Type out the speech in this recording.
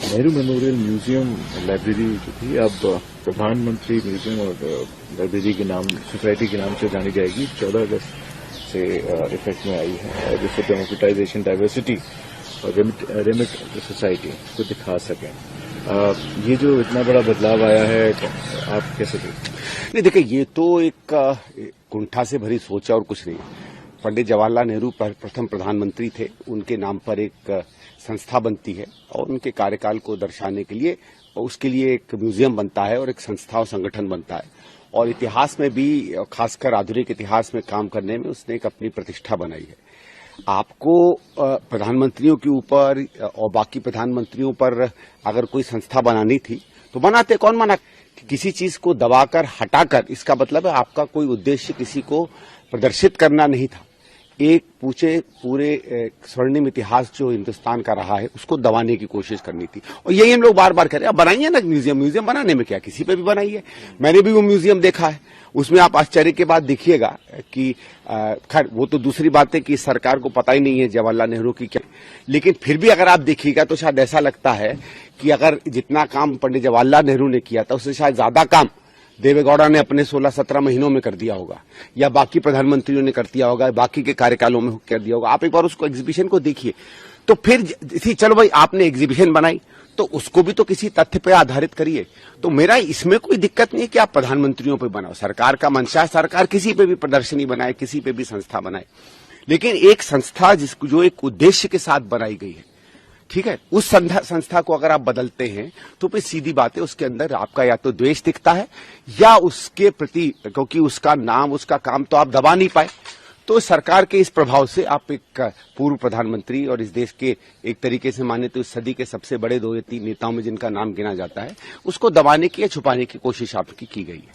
Nehru memorial museum library जो थी अब प्रधानमंत्री म्यूजियम और लाइब्रेरी के नाम सोसाइटी के नाम से जानी जाएगी। 14 अगस्त से इफेक्ट में आई है और जिससे डेमोक्रेटाइजेशन, डाइवर्सिटी और रेमिट सोसाइटी को दिखा सकें। ये जो इतना बड़ा बदलाव आया है आप कैसे देखते हैं? नहीं, देखिए, ये तो एक कुंठा से भरी सोच है और कुछ नहीं। पंडित जवाहरलाल नेहरू प्रथम प्रधानमंत्री थे, उनके नाम पर एक संस्था बनती है और उनके कार्यकाल को दर्शाने के लिए उसके लिए एक म्यूजियम बनता है और एक संस्था और संगठन बनता है। और इतिहास में भी, खासकर आधुनिक इतिहास में काम करने में उसने एक अपनी प्रतिष्ठा बनाई है। आपको प्रधानमंत्रियों के ऊपर और बाकी प्रधानमंत्रियों पर अगर कोई संस्था बनानी थी तो बनाते, कौन मना। किसी चीज को दबाकर हटाकर, इसका मतलब है आपका कोई उद्देश्य किसी को प्रदर्शित करना नहीं था। एक पूरे स्वर्णिम इतिहास जो हिंदुस्तान का रहा है उसको दबाने की कोशिश करनी थी और यही हम लोग बार बार करें। अब बनाइए ना म्यूजियम बनाने में क्या, किसी पे भी बनाइए। मैंने भी वो म्यूजियम देखा है, उसमें आप आश्चर्य के बाद देखिएगा कि खैर वो तो दूसरी बात है कि सरकार को पता ही नहीं है जवाहरलाल नेहरू की क्या, लेकिन फिर भी अगर आप देखिएगा तो शायद ऐसा लगता है कि अगर जितना काम पंडित जवाहरलाल नेहरू ने किया था उससे शायद ज्यादा काम देवेगौड़ा ने अपने 16-17 महीनों में कर दिया होगा या बाकी प्रधानमंत्रियों ने कर दिया होगा, बाकी के कार्यकालों में कर दिया होगा। आप एक बार उसको एग्जीबिशन को देखिए तो फिर चलो भाई आपने एग्जीबिशन बनाई तो उसको भी तो किसी तथ्य पे आधारित करिए। तो मेरा इसमें कोई दिक्कत नहीं है कि आप प्रधानमंत्रियों पे बनाओ, सरकार का मंशा है, सरकार किसी पे भी प्रदर्शनी बनाए, किसी पे भी संस्था बनाए, लेकिन एक संस्था जो एक उद्देश्य के साथ बनाई गई है, ठीक है, उस संस्था को अगर आप बदलते हैं तो फिर सीधी बात है उसके अंदर आपका या तो द्वेष दिखता है या उसके प्रति, क्योंकि उसका नाम, उसका काम तो आप दबा नहीं पाए। तो सरकार के इस प्रभाव से आप एक पूर्व प्रधानमंत्री और इस देश के एक तरीके से माने तो इस सदी के सबसे बड़े 2 या 3 नेताओं में जिनका नाम गिना जाता है, उसको दबाने की या छुपाने की कोशिश आपकी की गई है।